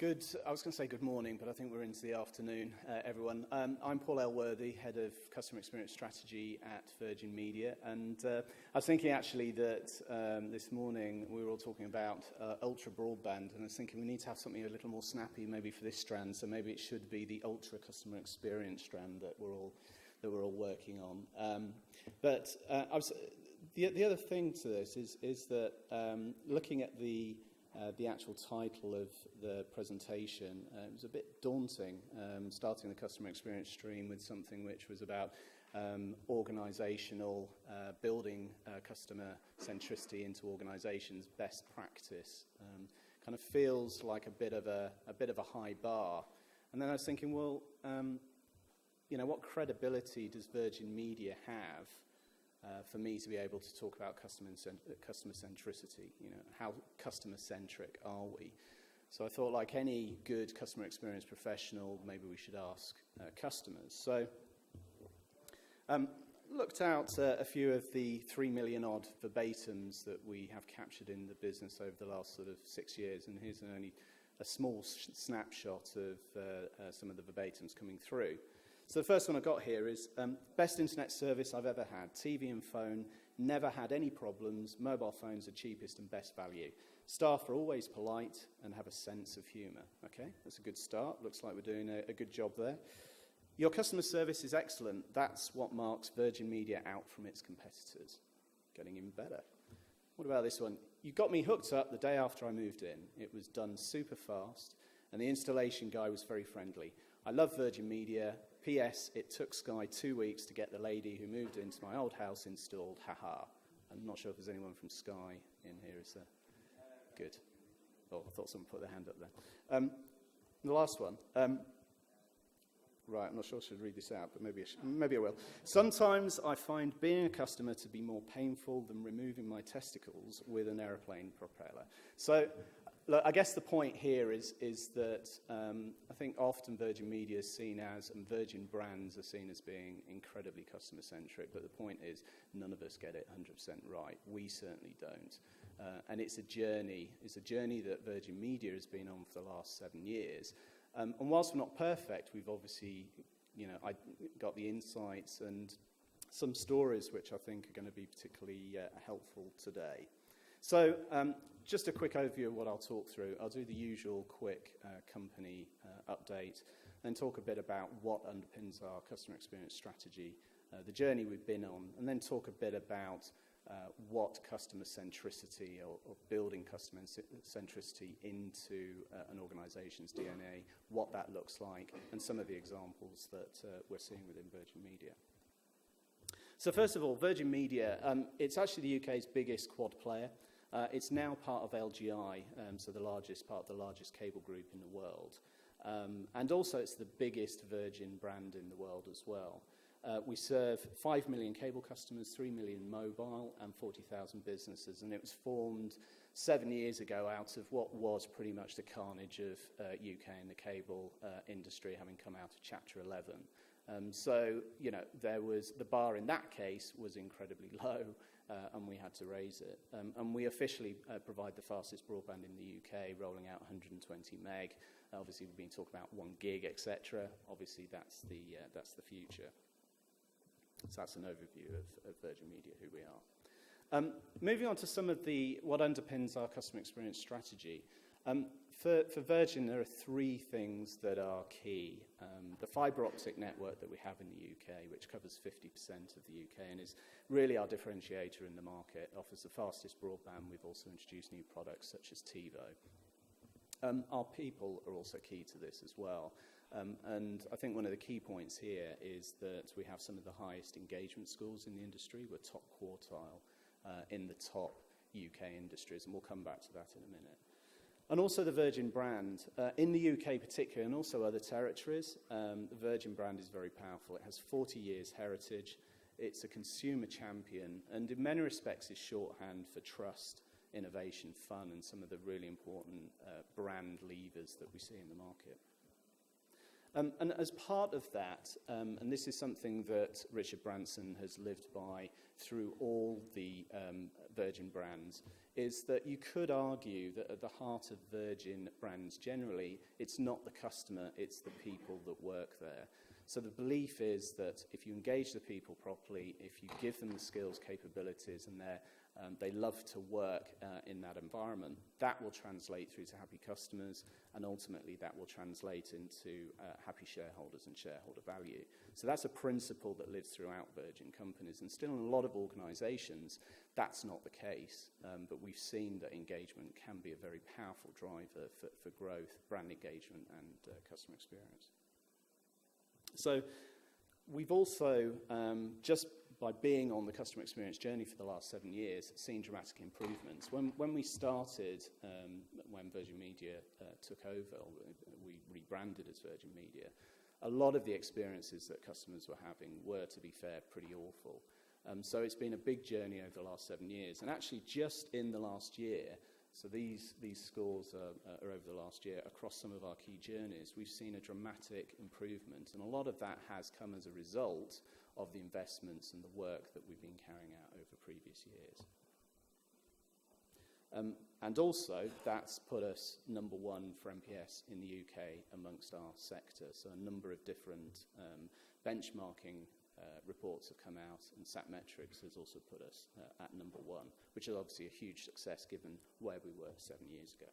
I was going to say good morning, but I think we're into the afternoon, everyone. I'm Paul Elworthy, Head of Customer Experience Strategy at Virgin Media, and I was thinking actually that this morning we were all talking about ultra broadband, and I was thinking we need to have something a little more snappy maybe for this strand, so maybe it should be the ultra customer experience strand that we're all working on. The other thing to this is that looking at the actual title of the presentation, it was a bit daunting, starting the customer experience stream with something which was about organisational, building customer centricity into organisations, best practice. Kind of feels like a bit of a high bar. And then I was thinking, well, what credibility does Virgin Media have for me to be able to talk about customer centricity? How customer centric are we? So I thought, like any good customer experience professional, maybe we should ask customers. So looked out a few of the 3 million odd verbatims that we have captured in the business over the last sort of 6 years, and here's only a small snapshot of some of the verbatims coming through. So the first one I got here is best internet service I've ever had. TV and phone, never had any problems. Mobile phones are cheapest and best value. Staff are always polite and have a sense of humour. Okay, that's a good start. Looks like we're doing a good job there. Your customer service is excellent. That's what marks Virgin Media out from its competitors. Getting even better. What about this one? You got me hooked up the day after I moved in. It was done super fast, and the installation guy was very friendly. I love Virgin Media. P.S. It took Sky 2 weeks to get the lady who moved into my old house installed. Haha. I'm not sure if there's anyone from Sky in here. Is there? Good. Oh, I thought someone put their hand up there. The last one. Right, I'm not sure I should read this out, but maybe I will. Sometimes I find being a customer to be more painful than removing my testicles with an aeroplane propeller. So, look, I guess the point here is that I think often Virgin Media is seen as, and Virgin brands are seen as being incredibly customer-centric, but the point is none of us get it 100% right. We certainly don't. And it's a journey. It's a journey that Virgin Media has been on for the last 7 years. And whilst we're not perfect, we've obviously, I got the insights and some stories which I think are going to be particularly helpful today. So just a quick overview of what I'll talk through. I'll do the usual quick company update, then talk a bit about what underpins our customer experience strategy, the journey we've been on, and then talk a bit about what customer centricity or building customer centricity into an organisation's DNA, what that looks like, and some of the examples that we're seeing within Virgin Media. So first of all, Virgin Media, it's actually the UK's biggest quad player. It's now part of LGI, so the largest part of the largest cable group in the world. And also it's the biggest Virgin brand in the world as well. We serve 5 million cable customers, 3 million mobile, and 40,000 businesses. And it was formed 7 years ago out of what was pretty much the carnage of UK and the cable industry having come out of Chapter 11. So, there was the bar in that case was incredibly low, and we had to raise it. And we officially provide the fastest broadband in the UK, rolling out 120 meg. Obviously, we've been talking about 1 gig, etc. Obviously, that's the future. So that's an overview of Virgin Media, who we are. Moving on to some of what underpins our customer experience strategy. For Virgin, there are 3 things that are key. The fibre optic network that we have in the UK, which covers 50% of the UK and is really our differentiator in the market, offers the fastest broadband. We've also introduced new products such as TiVo. Our people are also key to this as well. And I think one of the key points here is that we have some of the highest engagement scores in the industry. We're top quartile in the top UK industries, and we'll come back to that in a minute. And also the Virgin brand. In the UK particularly, and also other territories, the Virgin brand is very powerful. It has 40 years heritage. It's a consumer champion, and in many respects is shorthand for trust, innovation, fun, and some of the really important brand levers that we see in the market. And as part of that, and this is something that Richard Branson has lived by through all the Virgin brands, is that you could argue that at the heart of Virgin brands generally, it's not the customer, it's the people that work there. So the belief is that if you engage the people properly, if you give them the skills, capabilities, and they love to work in that environment, that will translate through to happy customers, and ultimately that will translate into happy shareholders and shareholder value. So that's a principle that lives throughout Virgin companies, and still in a lot of organisations, that's not the case. But we've seen that engagement can be a very powerful driver for growth, brand engagement, and customer experience. So we've also, just by being on the customer experience journey for the last 7 years, seen dramatic improvements. When we started, when Virgin Media took over, we rebranded as Virgin Media, a lot of the experiences that customers were having were, to be fair, pretty awful. So it's been a big journey over the last 7 years. And actually just in the last year, so these scores are over the last year, across some of our key journeys, we've seen a dramatic improvement. And a lot of that has come as a result of the investments and the work that we've been carrying out over previous years. And also, that's put us number one for NPS in the UK amongst our sector. So a number of different benchmarking reports have come out, and Centric has also put us at number one, which is obviously a huge success given where we were 7 years ago.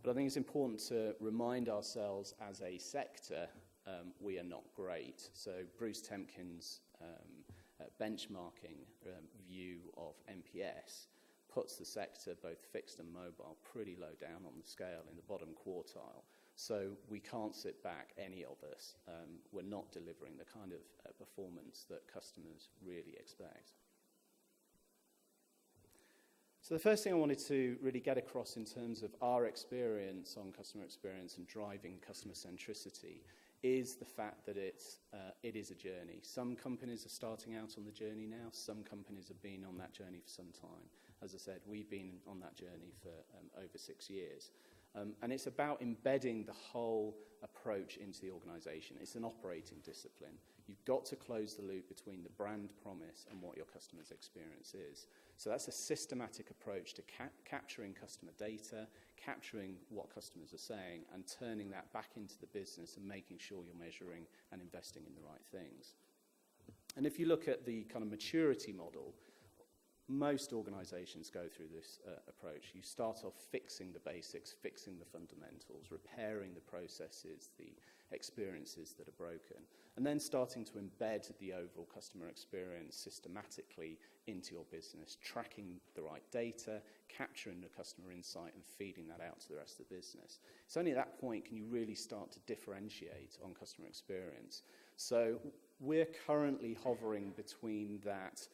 But I think it's important to remind ourselves as a sector, we are not great. So Bruce Temkin's benchmarking view of NPS puts the sector, both fixed and mobile, pretty low down on the scale in the bottom quartile. So we can't sit back, any of us. We're not delivering the kind of performance that customers really expect. So the first thing I wanted to really get across in terms of our experience on customer experience and driving customer centricity is the fact that it is a journey. Some companies are starting out on the journey now. Some companies have been on that journey for some time. As I said, we've been on that journey for over 6 years. And it's about embedding the whole approach into the organisation. It's an operating discipline. You've got to close the loop between the brand promise and what your customer's experience is. So that's a systematic approach to capturing customer data, capturing what customers are saying, and turning that back into the business and making sure you're measuring and investing in the right things. And if you look at the kind of maturity model, most organisations go through this approach. You start off fixing the basics, fixing the fundamentals, repairing the processes, the experiences that are broken, and then starting to embed the overall customer experience systematically into your business, tracking the right data, capturing the customer insight and feeding that out to the rest of the business. It's only at that point can you really start to differentiate on customer experience. So we're currently hovering between that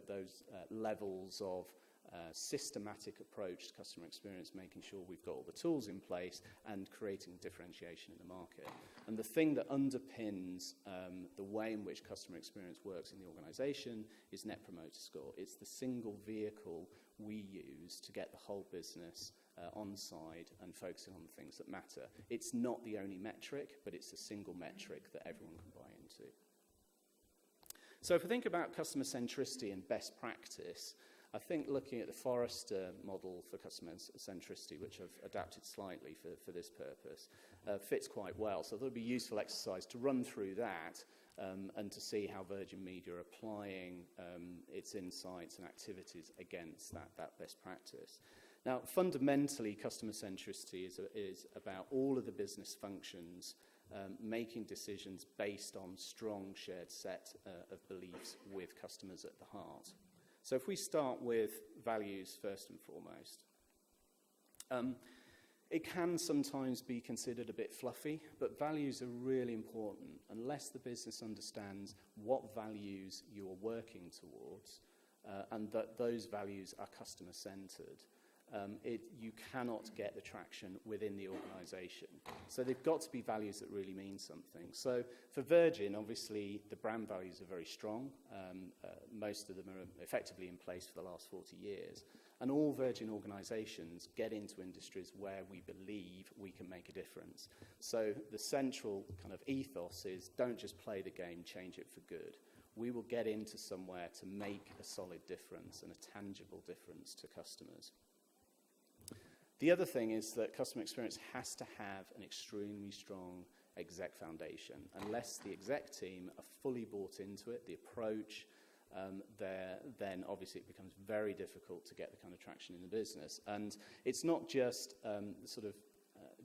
those levels of systematic approach to customer experience, making sure we've got all the tools in place and creating differentiation in the market. And the thing that underpins the way in which customer experience works in the organisation is Net Promoter Score. It's the single vehicle we use to get the whole business on side and focusing on the things that matter. It's not the only metric, but it's a single metric that everyone can buy into. So if we think about customer centricity and best practice, I think looking at the Forrester model for customer centricity, which I've adapted slightly for this purpose, fits quite well. So it would be a useful exercise to run through that and to see how Virgin Media are applying its insights and activities against that best practice. Now, fundamentally, customer centricity is about all of the business functions making decisions based on strong shared set of beliefs with customers at the heart. So if we start with values first and foremost, it can sometimes be considered a bit fluffy, but values are really important. Unless the business understands what values you are working towards and that those values are customer-centred, you cannot get the traction within the organisation. So they've got to be values that really mean something. So for Virgin, obviously, the brand values are very strong. most of them are effectively in place for the last 40 years. And all Virgin organisations get into industries where we believe we can make a difference. So the central kind of ethos is don't just play the game, change it for good. We will get into somewhere to make a solid difference and a tangible difference to customers. The other thing is that customer experience has to have an extremely strong exec foundation. Unless the exec team are fully bought into it, the approach, then obviously it becomes very difficult to get the kind of traction in the business. And it's not just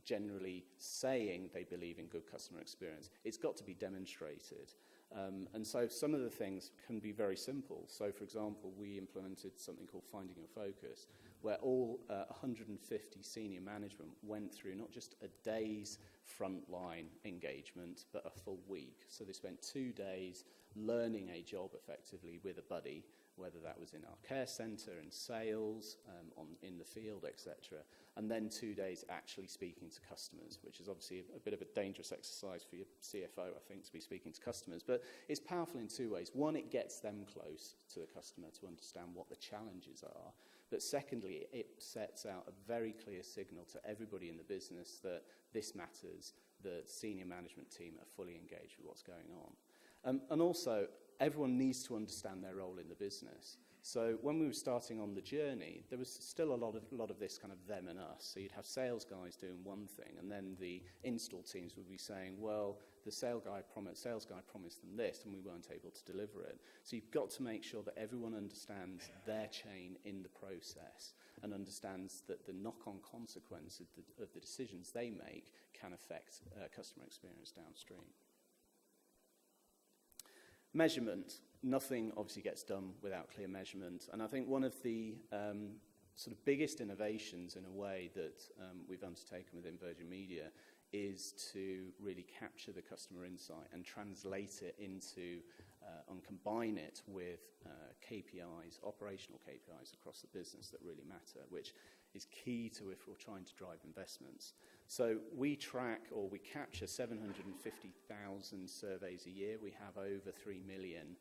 generally saying they believe in good customer experience. It's got to be demonstrated. And so some of the things can be very simple. So, for example, we implemented something called Finding Your Focus, where all 150 senior management went through not just a day's frontline engagement, but a full week. So they spent 2 days learning a job effectively with a buddy, whether that was in our care centre, in sales, in the field, etc. And then 2 days actually speaking to customers, which is obviously a bit of a dangerous exercise for your CFO, I think, to be speaking to customers. But it's powerful in 2 ways. One, it gets them close to the customer to understand what the challenges are. But secondly, it sets out a very clear signal to everybody in the business that this matters, the senior management team are fully engaged with what's going on. And also, everyone needs to understand their role in the business. So when we were starting on the journey, there was still a lot of this kind of them and us. So you'd have sales guys doing one thing, and then the install teams would be saying, well, the sales guy promised them this, and we weren't able to deliver it. So you've got to make sure that everyone understands their chain in the process and understands that the knock-on consequence of the decisions they make can affect customer experience downstream. Measurement. Nothing obviously gets done without clear measurement. And I think one of the sort of biggest innovations in a way that we've undertaken within Virgin Media is to really capture the customer insight and translate it into and combine it with KPIs, operational KPIs across the business that really matter, which is key to if we're trying to drive investments. So we track or we capture 750,000 surveys a year. We have over 3 million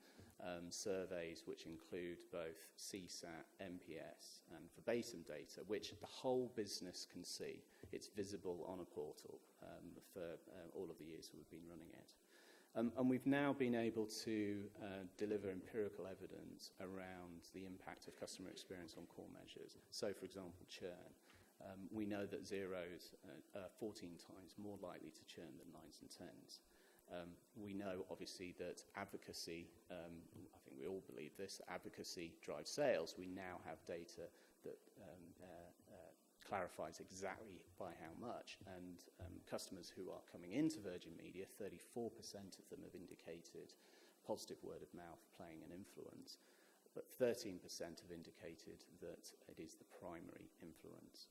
surveys, which include both CSAT, NPS, and verbatim data, which the whole business can see. It's visible on a portal for all of the years that we've been running it. And we've now been able to deliver empirical evidence around the impact of customer experience on core measures. So, for example, churn. We know that zeros are 14 times more likely to churn than 9s and 10s. We know, obviously, that advocacy, I think we all believe this, advocacy drives sales. We now have data that clarifies exactly by how much. And customers who are coming into Virgin Media, 34% of them have indicated positive word of mouth playing an influence, but 13% have indicated that it is the primary influence.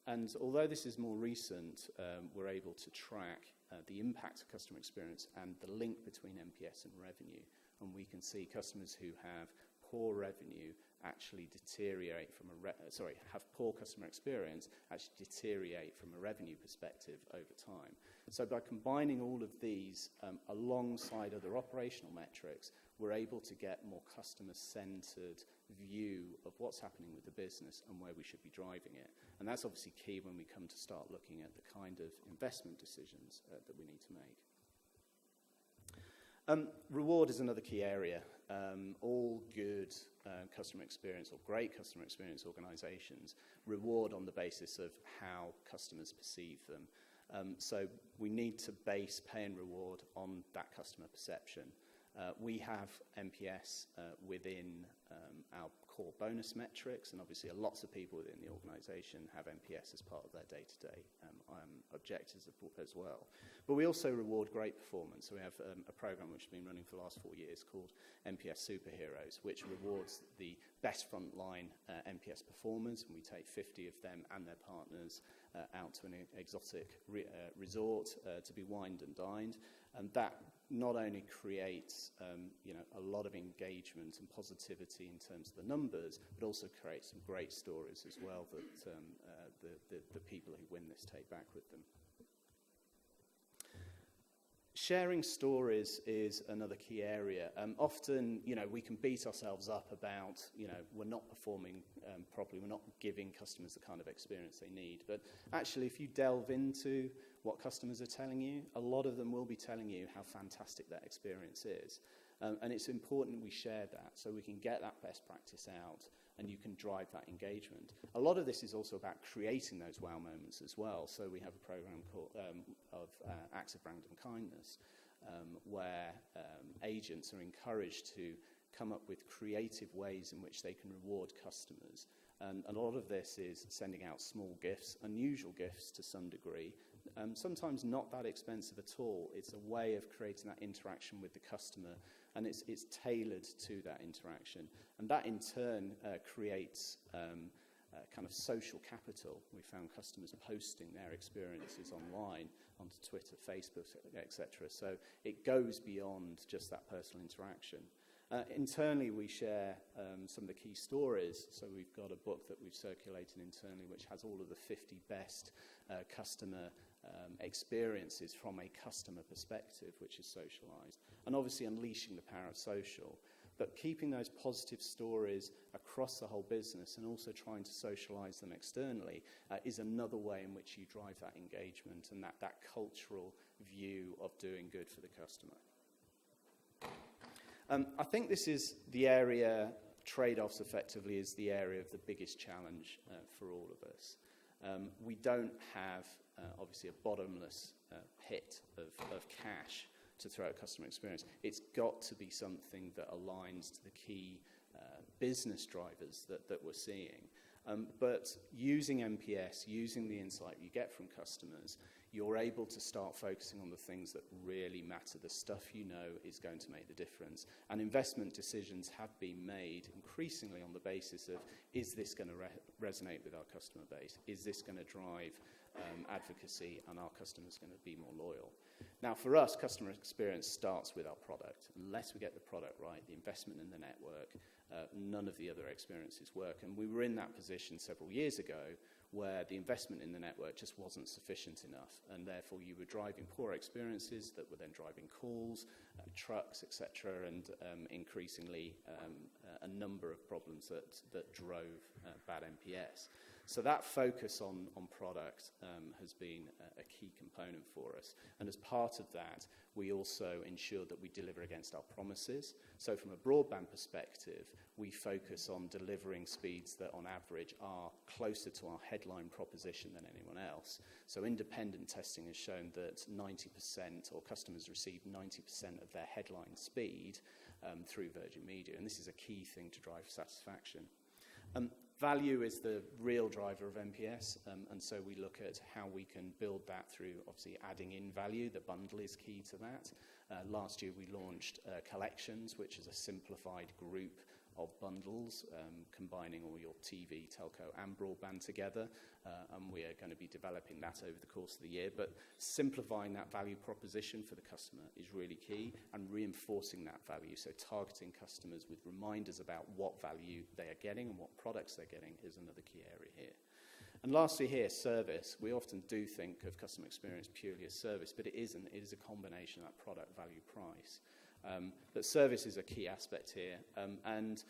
And although this is more recent, we're able to track the impact of customer experience and the link between NPS and revenue. And we can see customers who have poor revenue actually deteriorate from have poor customer experience actually deteriorate from a revenue perspective over time. So by combining all of these alongside other operational metrics, we're able to get more customer-centered view of what's happening with the business and where we should be driving it. And that's obviously key when we come to start looking at the kind of investment decisions that we need to make. Reward is another key area. All good customer experience or great customer experience organisations reward on the basis of how customers perceive them. So we need to base pay and reward on that customer perception. We have NPS within our core bonus metrics, and obviously lots of people within the organisation have NPS as part of their day-to-day objectives as well. But we also reward great performance. So we have a programme which has been running for the last 4 years called NPS Superheroes, which rewards the best frontline NPS performers, and we take 50 of them and their partners out to an exotic resort to be wined and dined. And that not only creates a lot of engagement and positivity in terms of the numbers, but also creates some great stories as well that the people who win this take back with them. Sharing stories is another key area. Often, we can beat ourselves up about, we're not performing properly, we're not giving customers the kind of experience they need. But actually, if you delve into what customers are telling you, a lot of them will be telling you how fantastic that experience is. And it's important we share that so we can get that best practice out and you can drive that engagement. A lot of this is also about creating those wow moments as well. So we have a program called of Acts of Random Kindness where agents are encouraged to come up with creative ways in which they can reward customers. And a lot of this is sending out small gifts, unusual gifts to some degree, sometimes not that expensive at all. It's a way of creating that interaction with the customer, and it's tailored to that interaction. And that in turn creates kind of social capital. We found customers posting their experiences online onto Twitter, Facebook, etc. So it goes beyond just that personal interaction. Internally, we share some of the key stories. So we've got a book that we've circulated internally which has all of the 50 best customer experiences from a customer perspective, which is socialized. And obviously unleashing the power of social. But keeping those positive stories across the whole business and also trying to socialize them externally is another way in which you drive that engagement and that cultural view of doing good for the customer. I think this is the area, trade-offs effectively is the area of the biggest challenge for all of us. We don't have, obviously, a bottomless pit of cash to throw at customer experience. It's got to be something that aligns to the key business drivers that we're seeing. But using NPS, using the insight you get from customers, you're able to start focusing on the things that really matter, the stuff you know is going to make the difference. And investment decisions have been made increasingly on the basis of, is this going to resonate with our customer base? Is this going to drive advocacy and our customers going to be more loyal? Now, for us, customer experience starts with our product. Unless we get the product right, the investment in the network, none of the other experiences work. And we were in that position several years ago where the investment in the network just wasn't sufficient enough, and therefore you were driving poor experiences that were then driving calls, trucks, etc., and increasingly a number of problems that drove bad NPS. So that focus on product has been a key component for us. And as part of that, we also ensure that we deliver against our promises. So from a broadband perspective, we focus on delivering speeds that on average are closer to our headline proposition than anyone else. So independent testing has shown that 90% or customers receive 90% of their headline speed through Virgin Media. And this is a key thing to drive satisfaction. Value is the real driver of NPS, and so we look at how we can build that through obviously adding in value. The bundle is key to that. Last year we launched Collections, which is a simplified group of bundles, combining all your TV, telco and broadband together, and we are going to be developing that over the course of the year. But simplifying that value proposition for the customer is really key, and reinforcing that value, so targeting customers with reminders about what value they are getting and what products they're getting is another key area here. And lastly here, service. We often do think of customer experience purely as service, but it isn't. It is a combination of that product, value, price. But service is a key aspect here, and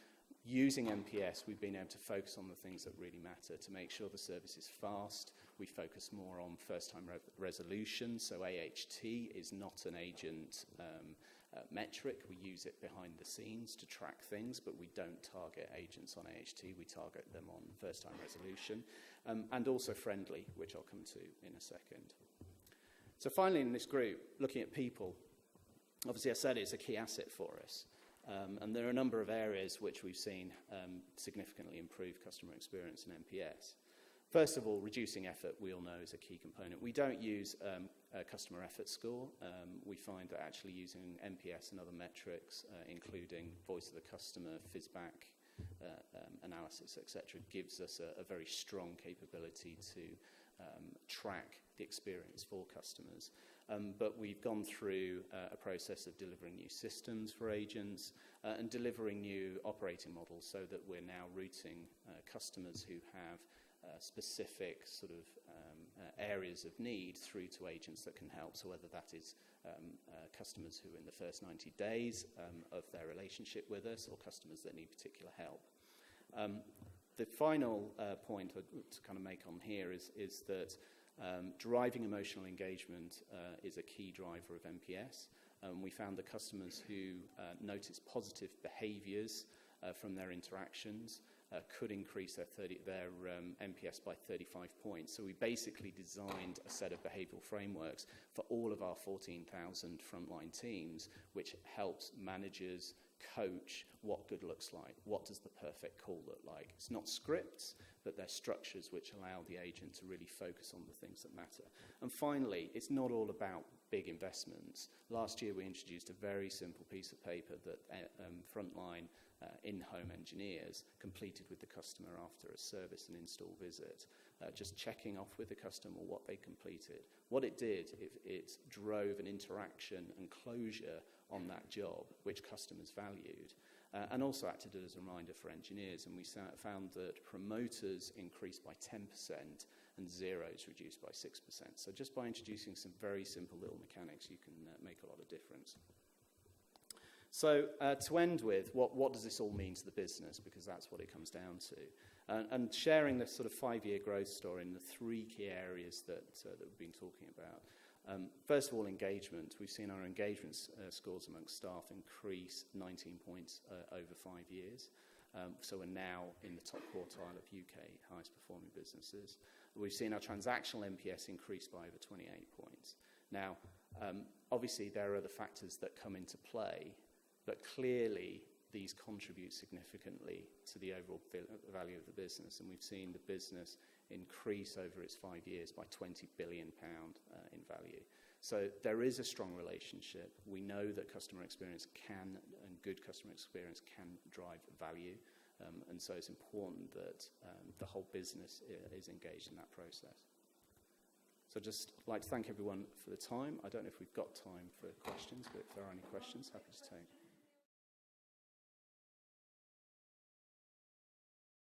using NPS, we've been able to focus on the things that really matter to make sure the service is fast. We focus more on first-time resolution, so AHT is not an agent metric. We use it behind the scenes to track things, but we don't target agents on AHT. We target them on first-time resolution, and also friendly, which I'll come to in a second. So finally in this group, looking at people, obviously I said it's a key asset for us, and there are a number of areas which we've seen significantly improve customer experience and NPS. First of all, reducing effort, we all know, is a key component. We don't use a customer effort score. We find that actually using NPS and other metrics, including voice of the customer, FISBAC, analysis, etc., gives us a very strong capability to track the experience for customers. But we've gone through a process of delivering new systems for agents and delivering new operating models so that we're now routing customers who have specific sort of areas of need through to agents that can help. So whether that is customers who are in the first 90 days of their relationship with us, or customers that need particular help. The final point to kind of make on here is that driving emotional engagement is a key driver of NPS. We found that customers who notice positive behaviours from their interactions could increase their NPS by 35 points. So we basically designed a set of behavioural frameworks for all of our 14,000 frontline teams, which helps managers coach what good looks like. What does the perfect call look like? It's not scripts, but they're structures which allow the agent to really focus on the things that matter. And finally, it's not all about big investments. Last year, we introduced a very simple piece of paper that frontline in-home engineers completed with the customer after a service and install visit, just checking off with the customer what they completed. What it did, it drove an interaction and closure on that job, which customers valued, and also acted as a reminder for engineers. And we found that promoters increased by 10% and zeros reduced by 6%. So just by introducing some very simple little mechanics, you can make a lot of difference. So to end with, what does this all mean to the business? Because that's what it comes down to. And sharing this sort of 5-year growth story in the 3 key areas that we've been talking about. First of all, engagement. We've seen our engagement scores amongst staff increase 19 points over 5 years. So we're now in the top quartile of UK highest performing businesses. We've seen our transactional NPS increase by over 28 points. Now, obviously, there are other factors that come into play, but clearly these contribute significantly to the overall value of the business. And we've seen the business increase over its 5 years by £20 billion in value. So there is a strong relationship. We know that customer experience and good customer experience can drive value. And so it's important that the whole business is engaged in that process. So I'd just like to thank everyone for the time. I don't know if we've got time for questions, but if there are any questions, happy to take.